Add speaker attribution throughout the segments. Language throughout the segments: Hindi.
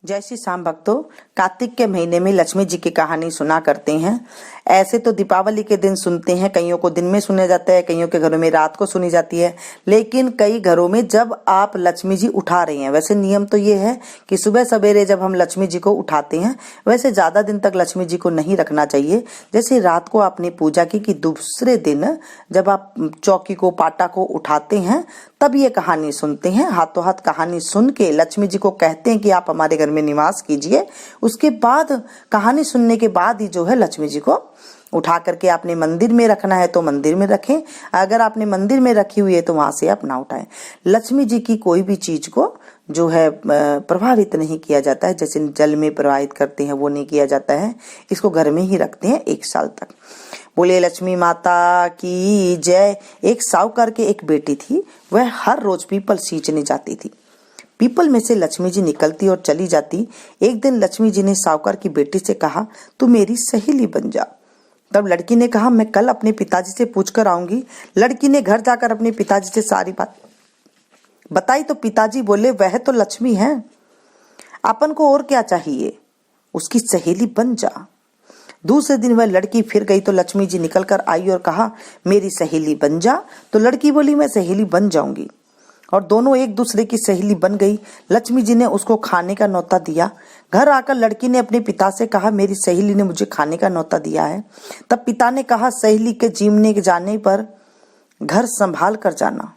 Speaker 1: जय श्री श्याम भक्तों, कार्तिक के महीने में लक्ष्मी जी की कहानी सुना करते हैं। ऐसे तो दीपावली के दिन सुनते हैं, कईयों को दिन में सुना जाता है, कईयों के घरों में रात को सुनी जाती है। लेकिन कई घरों में जब आप लक्ष्मी जी उठा रहे हैं, वैसे नियम तो ये है कि सुबह सवेरे जब हम लक्ष्मी जी को उठाते हैं, वैसे ज्यादा दिन तक लक्ष्मी जी को नहीं रखना चाहिए। जैसे रात को आपने पूजा की कि दूसरे दिन जब आप चौकी को, पाटा को उठाते हैं, तब ये कहानी सुनते हैं। हाथों हाथ कहानी सुन के लक्ष्मी जी को कहते हैं कि आप हमारे घर में निवास कीजिए। उसके बाद कहानी सुनने के बाद ही जो है लक्ष्मी जी को उठा करके आपने मंदिर में रखना है तो मंदिर में रखें, अगर आपने मंदिर में रखी हुई है तो वहां से आप ना उठाएं। लक्ष्मी जी की कोई भी चीज को जो है प्रभावित नहीं किया जाता है, जैसे जल में प्रवाहित करते हैं वो नहीं किया जाता है। इसको घर में ही रखते हैं 1 साल तक। बोले लक्ष्मी माता की जय। एक साहूकार के एक बेटी थी, वह हर रोज पीपल सींचने जाती थी। पीपल में से लक्ष्मी जी निकलती और चली जाती। एक दिन लक्ष्मी जी ने साहूकार की बेटी से कहा, तू मेरी सहेली बन जा। तब लड़की ने कहा, मैं कल अपने पिताजी से पूछ कर आऊंगी। लड़की ने घर जाकर अपने पिताजी से सारी बात बताई तो पिताजी बोले, वह तो लक्ष्मी है, अपन को और क्या चाहिए, उसकी सहेली बन जा। दूसरे दिन वह लड़की फिर गई तो लक्ष्मी जी निकल कर आई और कहा, मेरी सहेली बन जा। तो लड़की बोली, मैं सहेली बन जाऊंगी। और दोनों एक दूसरे की सहेली बन गई। लक्ष्मी जी ने उसको खाने का न्योता दिया। घर आकर लड़की ने अपने पिता से कहा, मेरी सहेली ने मुझे खाने का न्योता दिया है। तब पिता ने कहा, सहेली के जीमने के जाने पर घर संभाल कर जाना।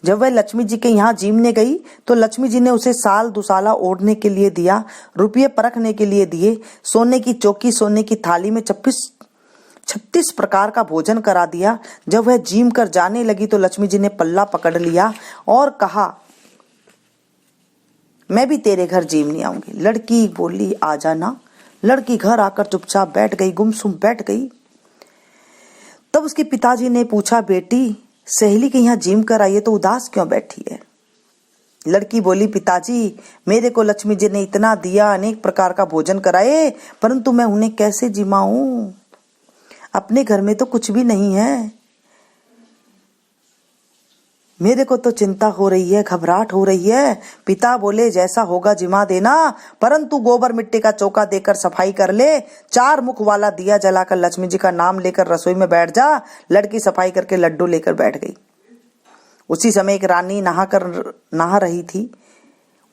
Speaker 1: जब वह लक्ष्मी जी के यहाँ जीमने गई तो लक्ष्मी जी ने उसे साल दुसाला ओढ़ने के लिए दिया, रुपये परखने के लिए दिए, सोने की चौकी, सोने की थाली में 36 प्रकार का भोजन करा दिया। जब वह जीम कर जाने लगी तो लक्ष्मी जी ने पल्ला पकड़ लिया और कहा, मैं भी तेरे घर जीमने आऊंगी। लड़की बोली, आ जाना। लड़की घर आकर चुपचाप बैठ गई, गुमसुम बैठ गई। तब उसके पिताजी ने पूछा, बेटी सहेली के यहाँ जीम कर आई है तो उदास क्यों बैठी है? लड़की बोली, पिताजी मेरे को लक्ष्मी जी ने इतना दिया, अनेक प्रकार का भोजन कराए, परंतु मैं उन्हें कैसे जिमाऊं? अपने घर में तो कुछ भी नहीं है। मेरे को तो चिंता हो रही है, घबराहट हो रही है। पिता बोले, जैसा होगा जिमा देना, परंतु गोबर मिट्टी का चौका देकर सफाई कर ले। 4 मुख वाला दिया जलाकर लक्ष्मी जी का नाम लेकर रसोई में बैठ जा। लड़की सफाई करके लड्डू लेकर बैठ गई। उसी समय एक रानी नहा रही थी।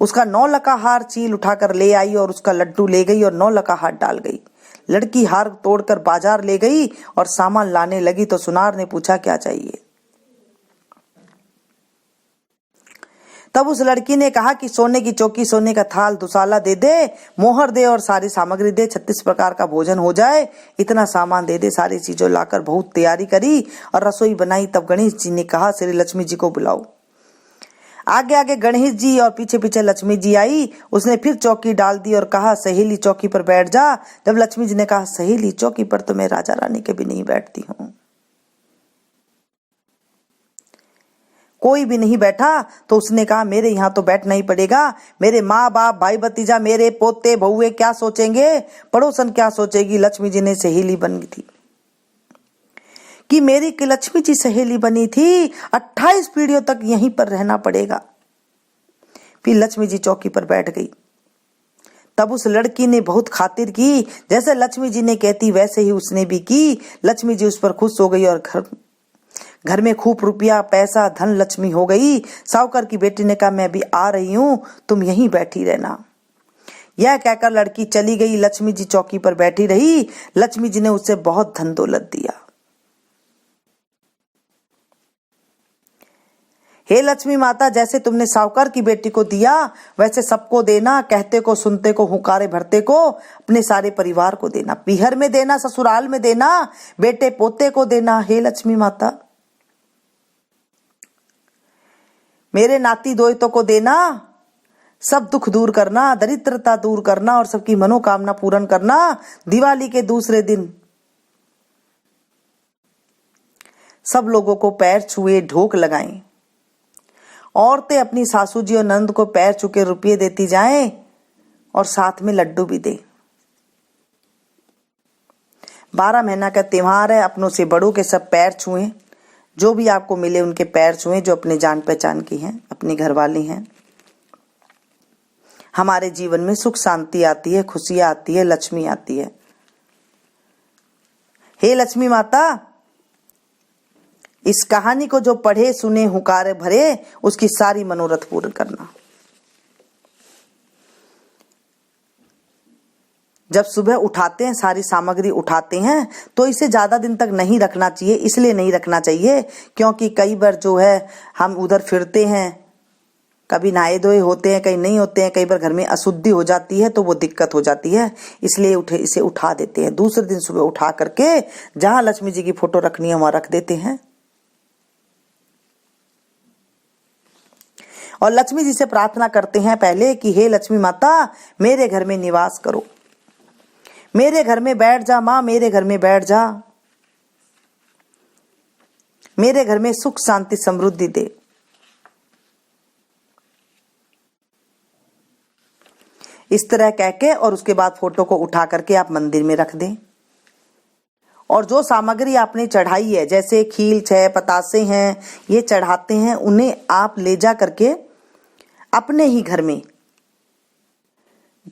Speaker 1: उसका 9 लका हार चील उठाकर ले आई और उसका लड्डू ले गई और 9 लका हार डाल गई। लड़की हार तोड़कर बाजार ले गई और सामान लाने लगी तो सुनार ने पूछा, क्या चाहिए? तब उस लड़की ने कहा कि सोने की चौकी, सोने का थाल, दुसाला दे दे, मोहर दे और सारी सामग्री दे, 36 प्रकार का भोजन हो जाए, इतना सामान दे दे। सारी चीजों लाकर बहुत तैयारी करी और रसोई बनाई। तब गणेश जी ने कहा, श्री लक्ष्मी जी को बुलाओ। आगे आगे गणेश जी और पीछे पीछे लक्ष्मी जी आई। उसने फिर चौकी डाल दी और कहा, सहेली चौकी पर बैठ जा। जब लक्ष्मी जी ने कहा, सहेली चौकी पर तो मैं राजा रानी के भी नहीं बैठती हूँ। कोई भी नहीं बैठा तो उसने कहा, मेरे यहाँ तो बैठना ही पड़ेगा। मेरे माँ बाप, भाई भतीजा, मेरे पोते बहुए क्या सोचेंगे, पड़ोसन क्या सोचेगी। लक्ष्मी जी ने सहेली बनी थी कि मेरी लक्ष्मी जी सहेली बनी थी, 28 पीढ़ियों तक यहीं पर रहना पड़ेगा। फिर लक्ष्मी जी चौकी पर बैठ गई। तब उस लड़की ने बहुत खातिर की, जैसे लक्ष्मी जी ने कहती वैसे ही उसने भी की। लक्ष्मी जी उस पर खुश हो गई और घर में खूब रुपया, पैसा, धन लक्ष्मी हो गई। साहूकार की बेटी ने कहा, मैं भी आ रही हूं, तुम यहीं बैठी रहना। यह कहकर लड़की चली गई। लक्ष्मी जी चौकी पर बैठी रही। लक्ष्मी जी ने उसे बहुत धन दौलत दिया। हे लक्ष्मी माता, जैसे तुमने साहूकार की बेटी को दिया वैसे सबको देना। कहते को, सुनते को, हुंकारे भरते को, अपने सारे परिवार को देना। पीहर में देना, ससुराल में देना, बेटे पोते को देना। हे लक्ष्मी माता, मेरे नाती दोहितों को देना। सब दुख दूर करना, दरिद्रता दूर करना और सबकी मनोकामना पूर्ण करना। दिवाली के दूसरे दिन सब लोगों को पैर छुए, ढोक लगाएं। औरतें अपनी सासू जी और नंद को पैर छू के रुपये देती जाएं और साथ में लड्डू भी दे। 12 महीना का त्योहार है, अपनों से बड़ों के सब पैर छुएं। जो भी आपको मिले उनके पैर छुएं, जो अपने जान पहचान की हैं, अपनी घरवाली हैं। हमारे जीवन में सुख शांति आती है, खुशियां आती है, लक्ष्मी आती है। हे लक्ष्मी माता, इस कहानी को जो पढ़े सुने हुंकार भरे, उसकी सारी मनोरथ पूर्ण करना। जब सुबह उठाते हैं, सारी सामग्री उठाते हैं, तो इसे ज्यादा दिन तक नहीं रखना चाहिए। इसलिए नहीं रखना चाहिए क्योंकि कई बार जो है हम उधर फिरते हैं, कभी नहाए धोए होते हैं, कहीं नहीं होते हैं, कई बार घर में अशुद्धि हो जाती है, तो वो दिक्कत हो जाती है। इसलिए इसे उठा देते हैं। दूसरे दिन सुबह उठा करके जहां लक्ष्मी जी की फोटो रखनी है वहां रख देते हैं और लक्ष्मी जी से प्रार्थना करते हैं पहले कि हे लक्ष्मी माता, मेरे घर में निवास करो, मेरे घर में बैठ जा मां, मेरे घर में बैठ जा, मेरे घर में सुख शांति समृद्धि दे। इस तरह कह के और उसके बाद फोटो को उठा करके आप मंदिर में रख दें। और जो सामग्री आपने चढ़ाई है, जैसे खील छह पतासे हैं, ये चढ़ाते हैं, उन्हें आप ले जा करके अपने ही घर में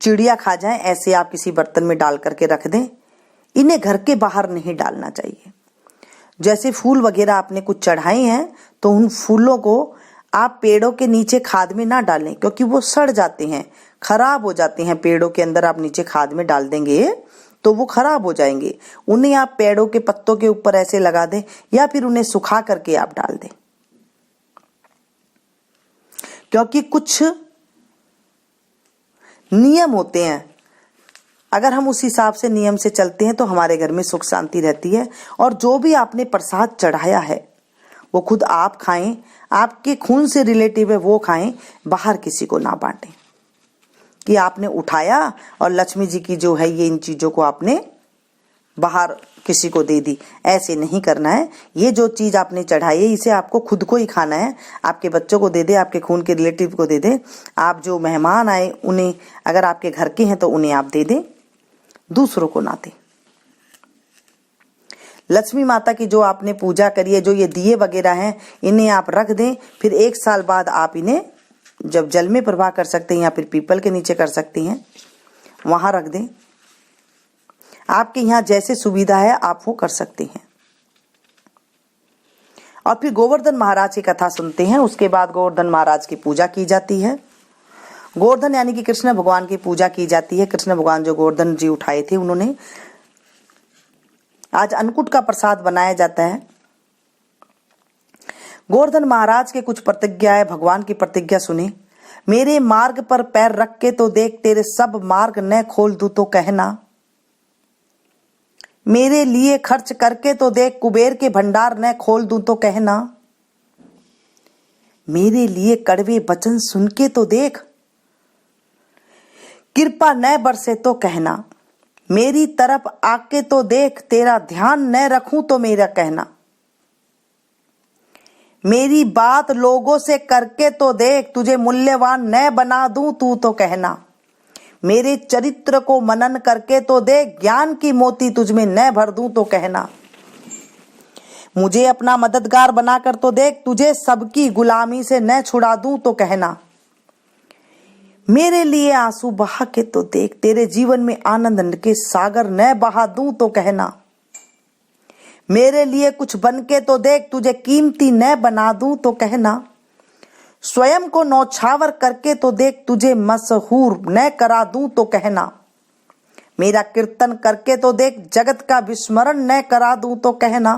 Speaker 1: चिड़िया खा जाए ऐसे आप किसी बर्तन में डाल करके रख दें। इन्हें घर के बाहर नहीं डालना चाहिए। जैसे फूल वगैरह आपने कुछ चढ़ाए हैं, तो उन फूलों को आप पेड़ों के नीचे खाद में ना डालें, क्योंकि वो सड़ जाते हैं, खराब हो जाते हैं। पेड़ों के अंदर आप नीचे खाद में डाल देंगे तो वो खराब हो जाएंगे। उन्हें आप पेड़ों के पत्तों के ऊपर ऐसे लगा दें या फिर उन्हें सुखा करके आप डाल दें, क्योंकि कुछ नियम होते हैं। अगर हम उस हिसाब से नियम से चलते हैं तो हमारे घर में सुख शांति रहती है। और जो भी आपने प्रसाद चढ़ाया है वो खुद आप खाएं, आपके खून से रिलेटिव है वो खाएं, बाहर किसी को ना बांटें कि आपने उठाया और लक्ष्मी जी की जो है ये इन चीजों को आपने बाहर किसी को दे दी। ऐसे नहीं करना है। ये जो चीज आपने चढ़ाई है इसे आपको खुद को ही खाना है। आपके बच्चों को दे दे, आपके खून के रिलेटिव को दे दे, आप जो मेहमान आए उन्हें, अगर आपके घर के हैं तो उन्हें आप दे दें, दूसरों को ना दें। लक्ष्मी माता की जो आपने पूजा करी है, जो ये दिए वगैरह हैं, इन्हें आप रख दें। फिर 1 साल बाद आप इन्हें जब जल में प्रवाह कर सकते हैं या फिर पीपल के नीचे कर सकती हैं, वहां रख दें। आपके यहाँ जैसे सुविधा है आप वो कर सकते हैं। और फिर गोवर्धन महाराज की कथा सुनते हैं। उसके बाद गोवर्धन महाराज की पूजा की जाती है। गोवर्धन यानी कि कृष्ण भगवान की पूजा की जाती है। कृष्ण भगवान जो गोवर्धन जी उठाए थे, उन्होंने आज अन्नकूट का प्रसाद बनाया जाता है। गोवर्धन महाराज के कुछ प्रतिज्ञा है। भगवान की प्रतिज्ञा सुने। मेरे मार्ग पर पैर रख के तो देख, तेरे सब मार्ग न खोल दूं तो कहना। मेरे लिए खर्च करके तो देख, कुबेर के भंडार न खोल दूं तो कहना। मेरे लिए कड़वे वचन सुन के तो देख, कृपा न बरसे तो कहना। मेरी तरफ आके तो देख, तेरा ध्यान न रखूं तो मेरा कहना। मेरी बात लोगों से करके तो देख, तुझे मूल्यवान न बना दूं तू तो कहना। मेरे चरित्र को मनन करके तो देख, ज्ञान की मोती तुझ में न भर दूं तो कहना। मुझे अपना मददगार बनाकर तो देख, तुझे सबकी गुलामी से न छुड़ा दूं तो कहना। मेरे लिए आंसू बहा के तो देख, तेरे जीवन में आनंद के सागर न बहा दूं तो कहना। मेरे लिए कुछ बन के तो देख, तुझे कीमती न बना दूं तो कहना। स्वयं को नौछावर करके तो देख, तुझे मशहूर न करा दूं तो कहना। मेरा कीर्तन करके तो देख, जगत का विस्मरण न करा दूं तो कहना।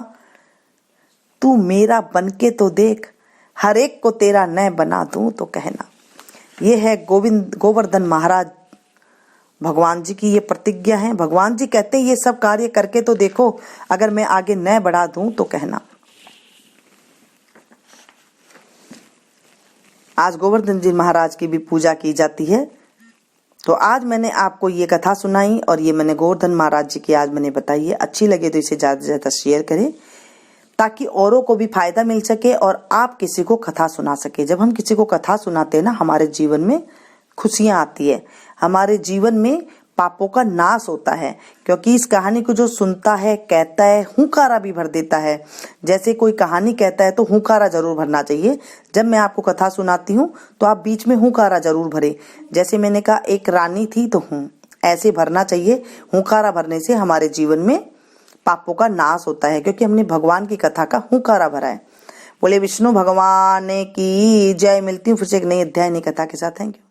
Speaker 1: तू मेरा बन के तो देख, हर एक को तेरा न बना दूं तो कहना। यह है गोवर्धन महाराज भगवान जी की ये प्रतिज्ञा है। भगवान जी कहते हैं ये सब कार्य करके तो देखो, अगर मैं आगे न बढ़ा दूं तो कहना। आज गोवर्धन जी महाराज की भी पूजा की जाती है। तो आज मैंने आपको ये कथा सुनाई और ये मैंने गोवर्धन महाराज जी की आज मैंने बताई है। अच्छी लगे तो इसे ज्यादा से ज्यादा शेयर करें ताकि औरों को भी फायदा मिल सके और आप किसी को कथा सुना सके। जब हम किसी को कथा सुनाते हैं ना, हमारे जीवन में खुशियां आती है, हमारे जीवन में पापों का नाश होता है। क्योंकि इस कहानी को जो सुनता है, कहता है, हुंकारा भी भर देता है। जैसे कोई कहानी कहता है तो हुंकारा जरूर भरना चाहिए। जब मैं आपको कथा सुनाती हूँ तो आप बीच में हुंकारा जरूर भरे। जैसे मैंने कहा एक रानी थी तो हूँ, ऐसे भरना चाहिए। हुंकारा भरने से हमारे जीवन में पापों का नाश होता है, क्योंकि हमने भगवान की कथा का हुंकारा भरा है। बोले विष्णु भगवान की जय। मिलती हूँ फिर से एक नई अध्याय, नई कथा के साथ। Thank you.